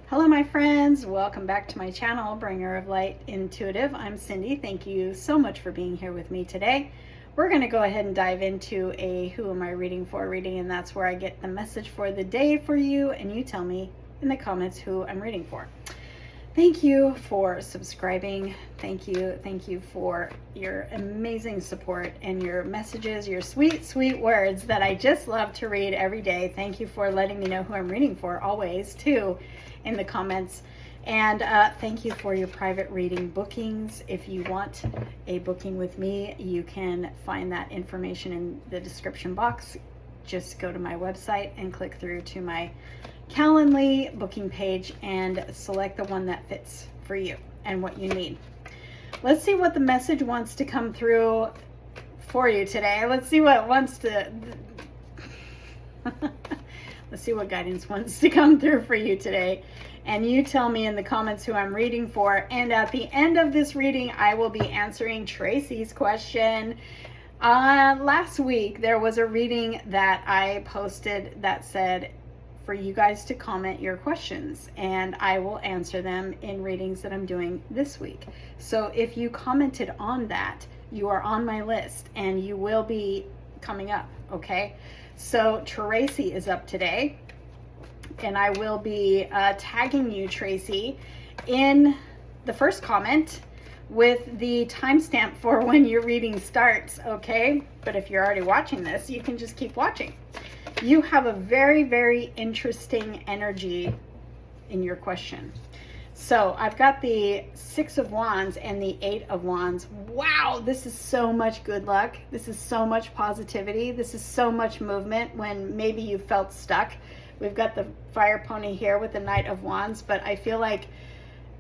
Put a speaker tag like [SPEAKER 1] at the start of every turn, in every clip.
[SPEAKER 1] Hello my friends, welcome back to my channel, Bringer of Light Intuitive. I'm Cindy. Thank you so much for being here with me today. We're going to go ahead and dive into a who am I reading for reading, and that's where I get the message for the day for you, and you tell me in the comments who I'm reading for. Thank you for subscribing. Thank you for your amazing support and your messages, your sweet, sweet words that I just love to read every day. Thank you for letting me know who I'm reading for always too in the comments. And thank you for your private reading bookings. If you want a booking with me, you can find that information in the description box. Just go to my website and click through to my Calendly booking page and select the one that fits for you and what you need. Let's see what the message wants to come through for you today. Let's see what wants to let's see what guidance wants to come through for you today. And you tell me in the comments who I'm reading for. And at the end of this reading, I will be answering Tracy's question. Last week, there was a reading that I posted that said for you guys to comment your questions, and I will answer them in readings that I'm doing this week. So if you commented on that, you are on my list and you will be coming up, okay? So Tracy is up today, and I will be tagging you, Tracy, in the first comment with the timestamp for when your reading starts, okay? But if you're already watching this, you can just keep watching. You have a very, very interesting energy in your question. So I've got the Six of Wands and the Eight of Wands. Wow, this is so much good luck. This is so much positivity. This is so much movement when maybe you felt stuck. We've got the Fire Pony here with the Knight of Wands, but I feel like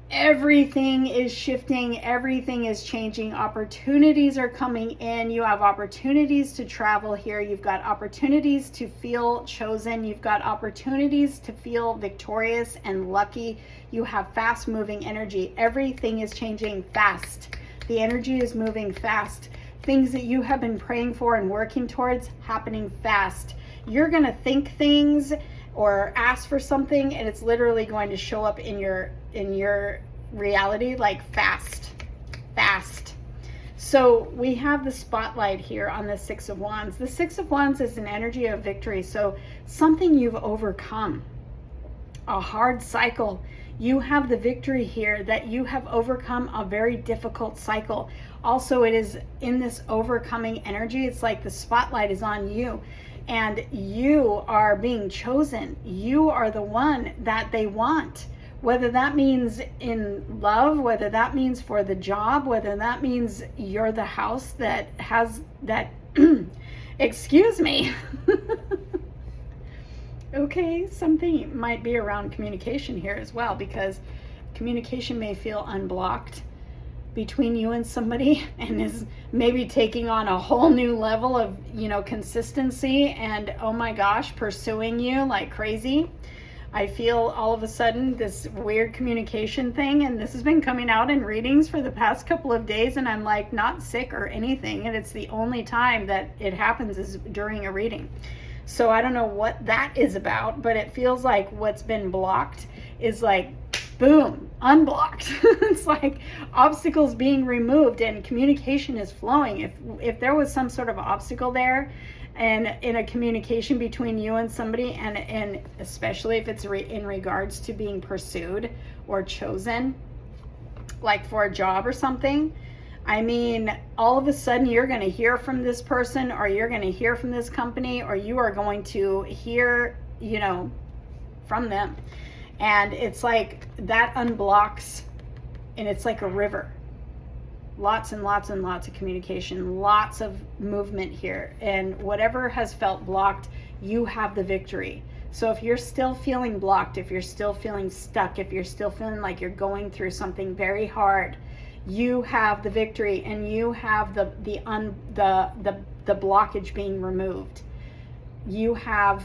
[SPEAKER 1] everything is shifting, everything is changing, opportunities are coming in. You have opportunities to travel here, you've got opportunities to feel chosen, you've got opportunities to feel victorious and lucky. You have fast moving energy. Everything is changing fast. The energy is moving fast. Things that you have been praying for and working towards happening fast. You're going to think things or ask for something, and it's literally going to show up in your reality like fast. So we have the spotlight here on the Six of Wands. The Six of Wands is an energy of victory. So something you've overcome, a hard cycle. You have the victory here that you have overcome a very difficult cycle. Also, it is in this overcoming energy. It's like the spotlight is on you. And you are being chosen. You are the one that they want. Whether that means in love, whether that means for the job, whether that means you're the house that has that, excuse me. Okay, something might be around communication here as well, because communication may feel unblocked between you and somebody, and is maybe taking on a whole new level of, consistency and, oh my gosh, pursuing you like crazy. I feel all of a sudden this weird communication thing, and this has been coming out in readings for the past couple of days, and I'm like not sick or anything, and it's the only time that it happens is during a reading. So I don't know what that is about, but it feels like what's been blocked is like boom, unblocked. It's like obstacles being removed and communication is flowing. If there was some sort of obstacle there, and in a communication between you and somebody, and especially if it's in regards to being pursued or chosen, like for a job or something, I mean, all of a sudden you're going to hear from this person, or you're going to hear from this company, or you are going to hear, from them. And it's like that unblocks, and it's like a river. Lots and lots and lots of communication, lots of movement here. And whatever has felt blocked, you have the victory. So if you're still feeling blocked, if you're still feeling stuck, if you're still feeling like you're going through something very hard, you have the victory, and you have the blockage being removed. You have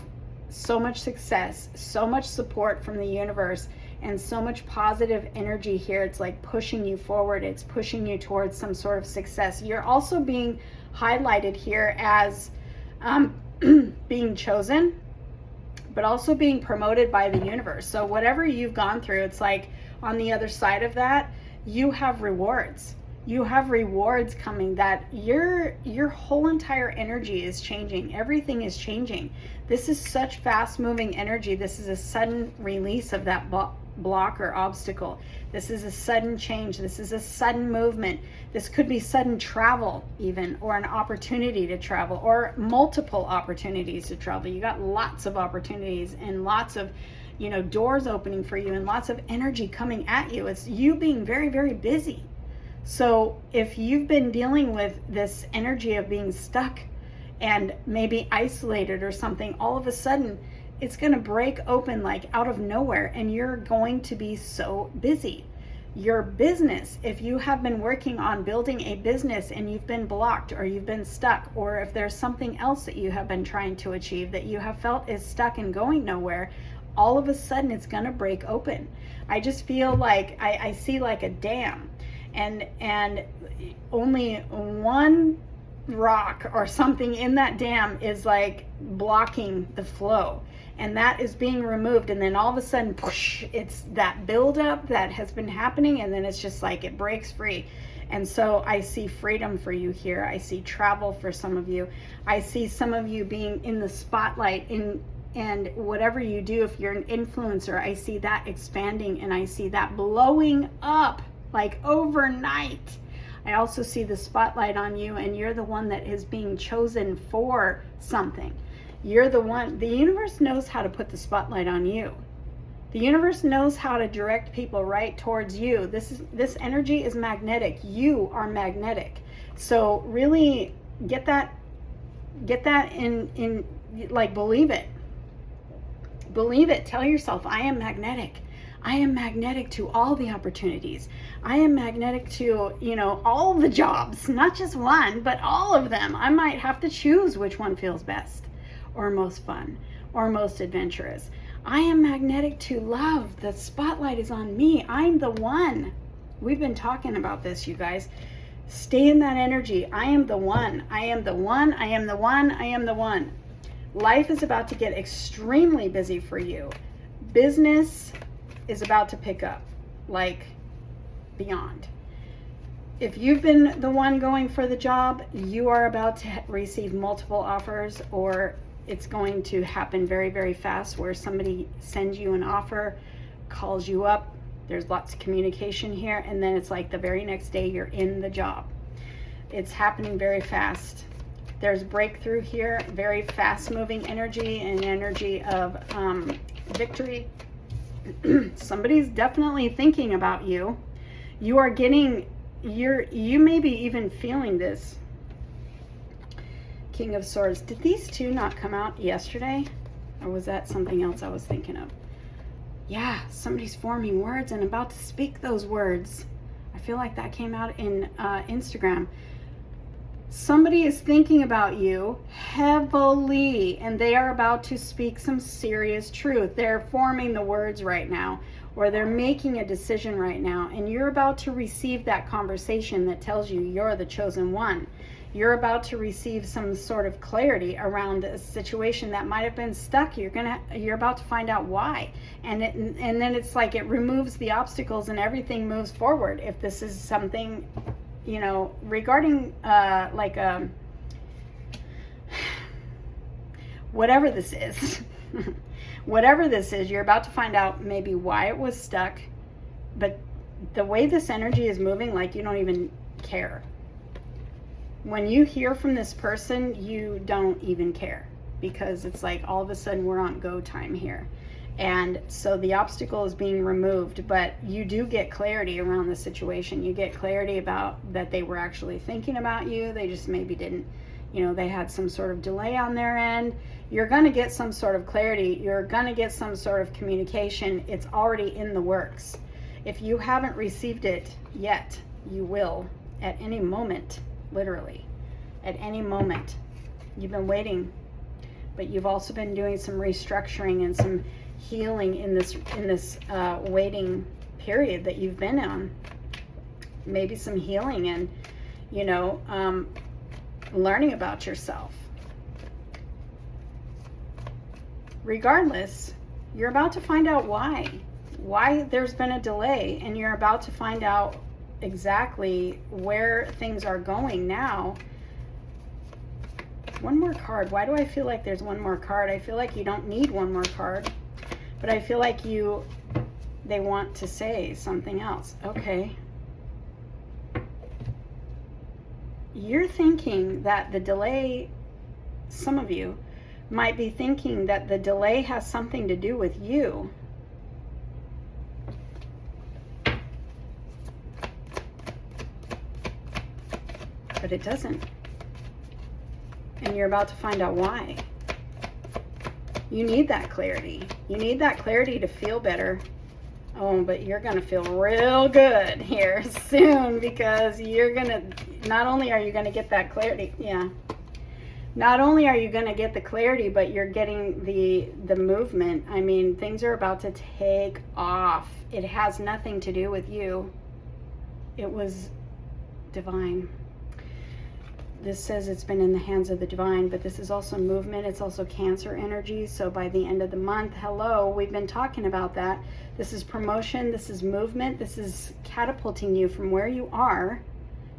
[SPEAKER 1] so much success, so much support from the universe, and so much positive energy here. It's like pushing you forward. It's pushing you towards some sort of success. You're also being highlighted here as being chosen, but also being promoted by the universe. So whatever you've gone through, it's like on the other side of that, you have rewards. You have rewards coming, that your whole entire energy is changing. Everything is changing. This is such fast moving energy. This is a sudden release of that block or obstacle. This is a sudden change. This is a sudden movement. This could be sudden travel even, or an opportunity to travel, or multiple opportunities to travel. You got lots of opportunities and lots of, you know, doors opening for you and lots of energy coming at you. It's you being very, very busy. So if you've been dealing with this energy of being stuck and maybe isolated or something, all of a sudden it's going to break open like out of nowhere, and you're going to be so busy. Your business, if you have been working on building a business and you've been blocked or you've been stuck, or if there's something else that you have been trying to achieve that you have felt is stuck and going nowhere, all of a sudden it's going to break open. I just feel like I see like a dam, and only one rock or something in that dam is like blocking the flow, and that is being removed, and then all of a sudden, push, it's that buildup that has been happening, and then it's just like it breaks free. And so I see freedom for you here. I see travel for some of you. I see some of you being in the spotlight, and whatever you do, if you're an influencer, I see that expanding, and I see that blowing up like overnight. I also see the spotlight on you, and you're the one that is being chosen for something. You're the one. The universe knows how to put the spotlight on you. The universe knows how to direct people right towards you. This energy is magnetic. You are magnetic. So really get that in like, believe it. Believe it. Tell yourself, I am magnetic. I am magnetic to all the opportunities. I am magnetic to, you know, all the jobs, not just one, but all of them. I might have to choose which one feels best, or most fun, or most adventurous. I am magnetic to love. The spotlight is on me. I'm the one. We've been talking about this, you guys. Stay in that energy. I am the one. I am the one. I am the one. I am the one. Life is about to get extremely busy for you. Business is about to pick up, like beyond. If you've been the one going for the job, you are about to receive multiple offers, or it's going to happen very, very fast, where somebody sends you an offer, calls you up, there's lots of communication here, and then it's like the very next day you're in the job. It's happening very fast. There's breakthrough here, very fast moving energy, and energy of victory. Somebody's definitely thinking about you. You are getting, you may be even feeling this. King of Swords. Did these two not come out yesterday? Or was that something else I was thinking of? Yeah, somebody's forming words and about to speak those words. I feel like that came out in Instagram. Somebody is thinking about you heavily, and they are about to speak some serious truth. They're forming the words right now, or they're making a decision right now, and you're about to receive that conversation that tells you you're the chosen one. You're about to receive some sort of clarity around a situation that might have been stuck. You're about to find out why, and then it's like it removes the obstacles and everything moves forward. If this is something, you know, regarding whatever this is, whatever this is, you're about to find out maybe why it was stuck. But the way this energy is moving, like, you don't even care. When you hear from this person, you don't even care, because it's like all of a sudden we're on go time here. And so the obstacle is being removed, but you do get clarity around the situation. You get clarity about that they were actually thinking about you. They just maybe didn't, you know, they had some sort of delay on their end. You're going to get some sort of clarity. You're going to get some sort of communication. It's already in the works. If you haven't received it yet, you will at any moment, literally, at any moment. You've been waiting, but you've also been doing some restructuring and some healing in this waiting period that you've been on. Maybe some healing and, you know, learning about yourself. regardless, you're about to find out why there's been a delay, and you're about to find out exactly where things are going now. One more card. Why do I feel like there's one more card? I feel like you don't need one more card, but I feel like they want to say something else. Okay. You're thinking that the delay, some of you might be thinking that the delay has something to do with you. But it doesn't. And you're about to find out why. You need that clarity. You need that clarity to feel better. Oh, but you're going to feel real good here soon, because you're going to, not only are you going to get that clarity, not only are you going to get the clarity, but you're getting the movement. I mean, things are about to take off. It has nothing to do with you. It was divine. This says it's been in the hands of the divine, but this is also movement. It's also Cancer energy. So by the end of the month, hello, we've been talking about that. This is promotion. This is movement. This is catapulting you from where you are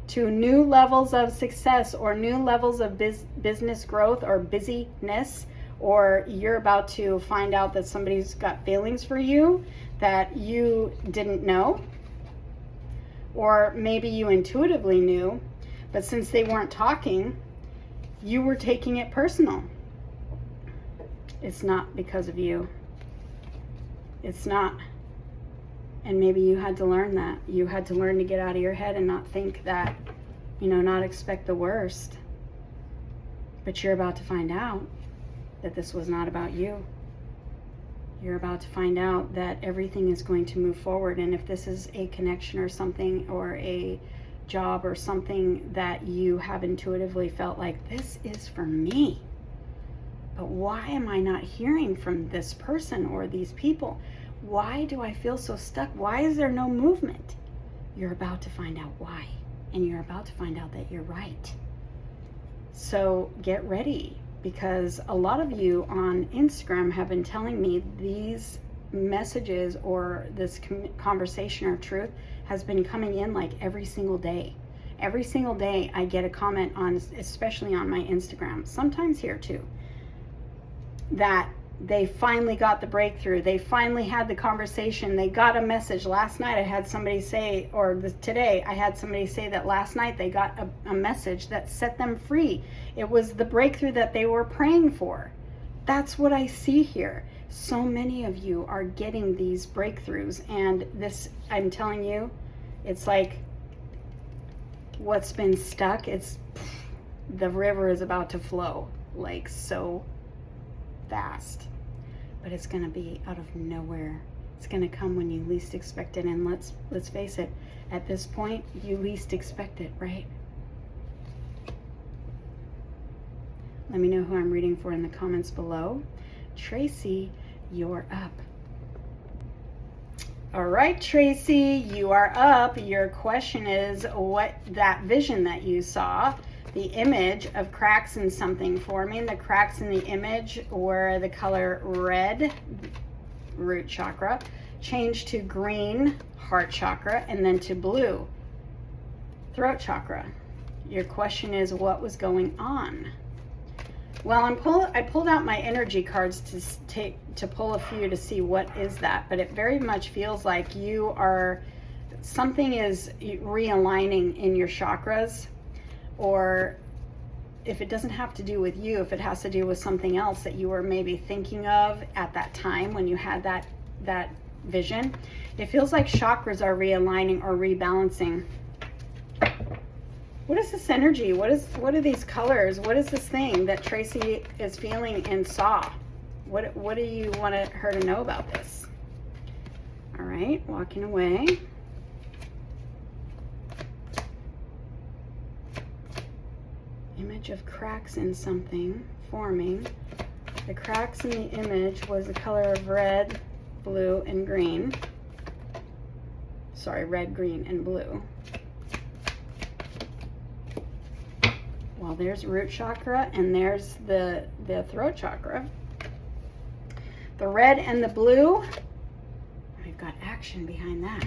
[SPEAKER 1] to new levels of success, or new levels of business growth or busyness, or you're about to find out that somebody's got feelings for you that you didn't know, or maybe you intuitively knew, but since they weren't talking, you were taking it personal. It's not because of you. It's not. And maybe you had to learn that. You had to learn to get out of your head and not think that, not expect the worst. But you're about to find out that this was not about you. You're about to find out that everything is going to move forward. And if this is a connection or something, or a job or something that you have intuitively felt like, this is for me, but why am I not hearing from this person or these people? Why do I feel so stuck? Why is there no movement? You're about to find out why, and you're about to find out that you're right. So get ready, because a lot of you on Instagram have been telling me these messages, or this conversation or truth has been coming in like every single day. Every single day I get a comment on, especially on my Instagram, sometimes here too, that they finally got the breakthrough. They finally had the conversation. They got a message. Last night I had somebody say, today I had somebody say that last night they got a message that set them free. It was the breakthrough that they were praying for. That's what I see here. So many of you are getting these breakthroughs, and this, I'm telling you, it's like what's been stuck, the river is about to flow like so fast, but it's going to be out of nowhere. It's going to come when you least expect it. And let's face it, at this point you least expect it, right? Let me know who I'm reading for in the comments below. Tracy, you're up. All right, Tracy, you are up. Your question is what that vision that you saw, the image of cracks in something forming. The cracks in the image were the color red, root chakra, changed to green, heart chakra, and then to blue, throat chakra. Your question is what was going on? Well, I pulled out my energy cards to pull a few to see what is that, but it very much feels like something is realigning in your chakras, or if it doesn't have to do with you, if it has to do with something else that you were maybe thinking of at that time when you had that vision. It feels like chakras are realigning or rebalancing. What is this energy? What are these colors? What is this thing that Tracy is feeling and saw? What do you want her to know about this? All right, walking away. Image of cracks in something forming. The cracks in the image was the color of red, blue, and green. Sorry, red, green, and blue. Well, there's root chakra and there's the throat chakra. The red and the blue, we've got action behind that.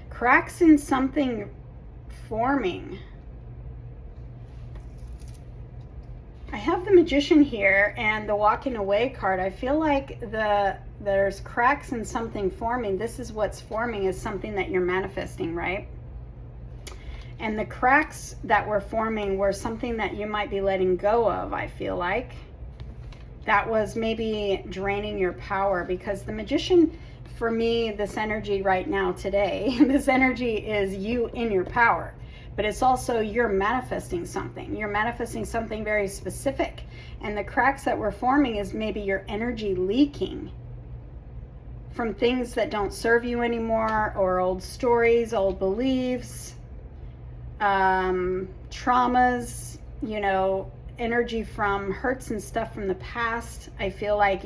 [SPEAKER 1] Cracks in something forming. I have the Magician here and the Walking Away card. I feel like there's cracks in something forming. This is what's forming, is something that you're manifesting, right? And the cracks that were forming were something that you might be letting go of, I feel like. That was maybe draining your power, because the Magician, for me, this energy right now today, this energy is you in your power. But it's also you're manifesting something. You're manifesting something very specific. And the cracks that were forming is maybe your energy leaking from things that don't serve you anymore, or old stories, old beliefs, traumas, you know, energy from hurts and stuff from the past. I feel like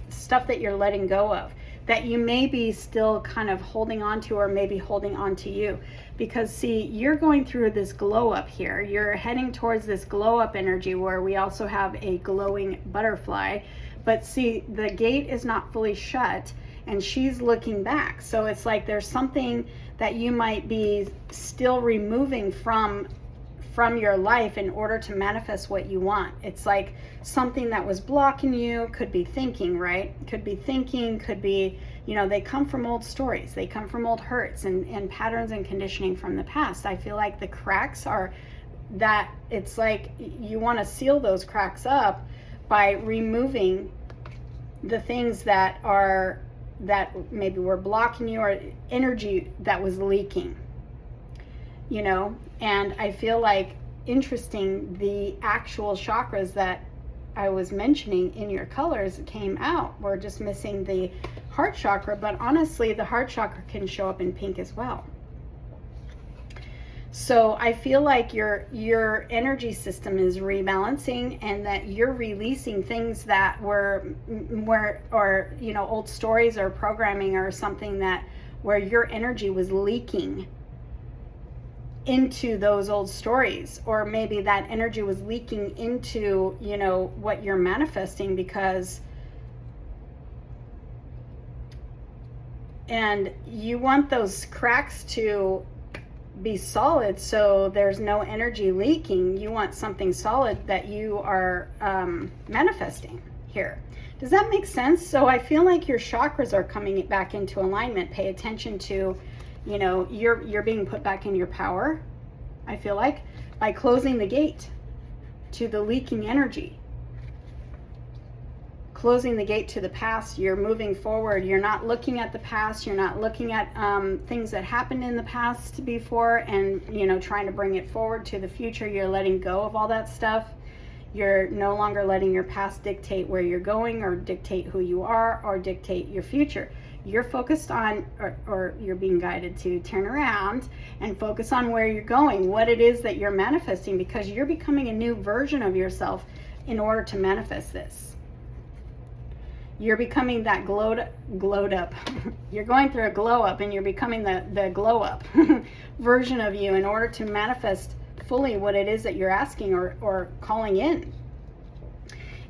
[SPEAKER 1] stuff that you're letting go of, that you may be still kind of holding on to, or maybe holding on to you. Because see, you're going through this glow up here. You're heading towards this glow up energy, where we also have a glowing butterfly. But see, the gate is not fully shut and she's looking back. So it's like there's something that you might be still removing from your life in order to manifest what you want. It's like something that was blocking you. Could be thinking, right? Could be thinking, could be, you know, they come from old stories. They come from old hurts and patterns and conditioning from the past. I feel like the cracks are that, it's like you want to seal those cracks up by removing the things that maybe were blocking you, or energy that was leaking, you know. And I feel like, interesting, the actual chakras that I was mentioning in your colors came out. We're just missing the heart chakra, but honestly, the heart chakra can show up in pink as well. So I feel like your energy system is rebalancing, and that you're releasing things that were or you know, old stories or programming or something that where your energy was leaking into those old stories, or maybe that energy was leaking into, you know, what you're manifesting. Because and you want those cracks to be solid, so there's no energy leaking. You want something solid that you are manifesting here. Does that make sense? So I feel like your chakras are coming back into alignment. Pay attention to, you know, you're being put back in your power, I feel like, by closing the gate to the leaking energy. Closing the gate to the past. You're moving forward. You're not looking at the past. You're not looking at things that happened in the past before and, you know, trying to bring it forward to the future. You're letting go of all that stuff. You're no longer letting your past dictate where you're going, or dictate who you are, or dictate your future. You're focused on, or you're being guided to turn around and focus on where you're going, what it is that you're manifesting, because you're becoming a new version of yourself in order to manifest this. You're becoming that glowed up. You're going through a glow up, and you're becoming the glow up version of you in order to manifest fully what it is that you're asking or calling in.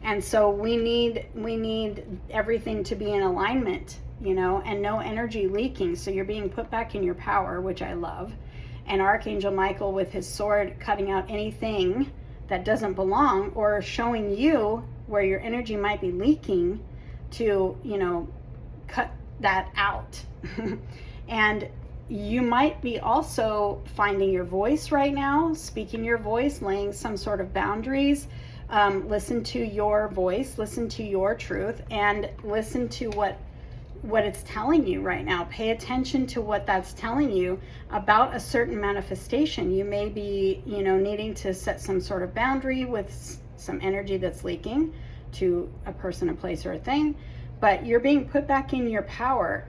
[SPEAKER 1] And so we need everything to be in alignment, you know, and no energy leaking. So you're being put back in your power, which I love. And Archangel Michael with his sword cutting out anything that doesn't belong, or showing you where your energy might be leaking, to, you know, cut that out. And you might be also finding your voice right now, speaking your voice, laying some sort of boundaries. Listen to your voice, listen to your truth, and listen to what it's telling you right now. Pay attention to what that's telling you about a certain manifestation. You may be, you know, needing to set some sort of boundary with some energy that's leaking to a person, a place, or a thing, but you're being put back in your power.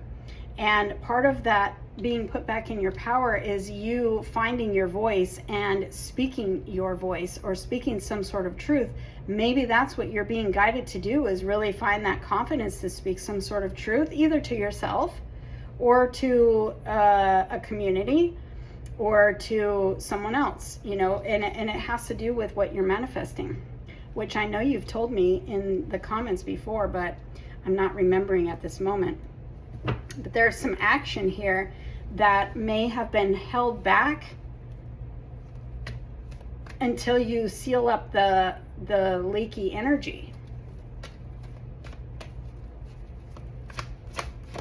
[SPEAKER 1] And part of that being put back in your power is you finding your voice and speaking your voice, or speaking some sort of truth. Maybe that's what you're being guided to do, is really find that confidence to speak some sort of truth, either to yourself or to a community, or to someone else, you know, and it has to do with what you're manifesting, which I know you've told me in the comments before, but I'm not remembering at this moment. But there's some action here that may have been held back until you seal up the leaky energy.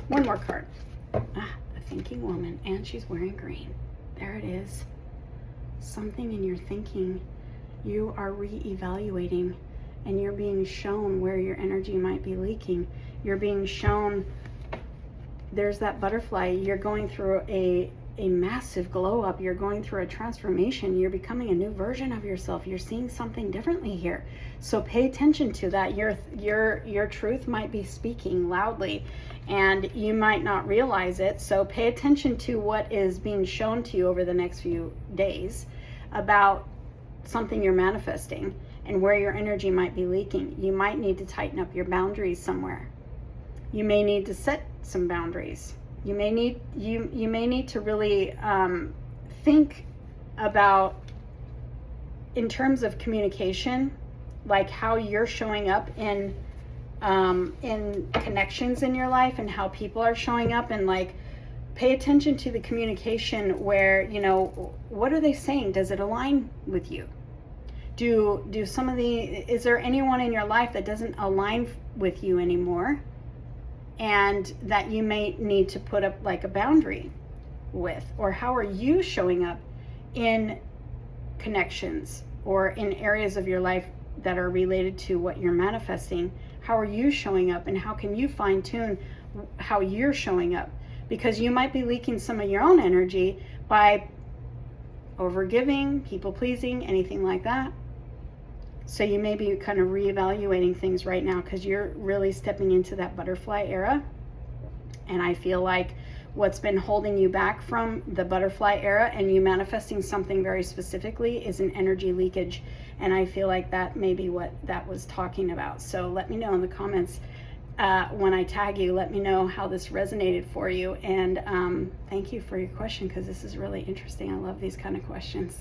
[SPEAKER 1] One more card. The thinking woman, and she's wearing green. There it is. Something in your thinking, you are re-evaluating, and you're being shown where your energy might be leaking. You're being shown, there's that butterfly, you're going through a massive glow up, you're going through a transformation, you're becoming a new version of yourself, you're seeing something differently here. So pay attention to that. Your truth might be speaking loudly and you might not realize it. So pay attention to what is being shown to you over the next few days about something you're manifesting and where your energy might be leaking. You might need to tighten up your boundaries somewhere. You may need to set some boundaries. You may need to really think about, in terms of communication, like how you're showing up in connections in your life and how people are showing up, and like pay attention to the communication where, you know, what are they saying? Does it align with you? Do some of is there anyone in your life that doesn't align with you anymore, and that you may need to put up like a boundary with? Or how are you showing up in connections or in areas of your life that are related to what you're manifesting? How are you showing up, and how can you fine tune how you're showing up? Because you might be leaking some of your own energy by overgiving, people pleasing, anything like that. So you may be kind of reevaluating things right now, because you're really stepping into that butterfly era. And I feel like what's been holding you back from the butterfly era and you manifesting something very specifically is an energy leakage. And I feel like that may be what that was talking about. So let me know in the comments when I tag you. Let me know how this resonated for you. And thank you for your question, because this is really interesting. I love these kind of questions.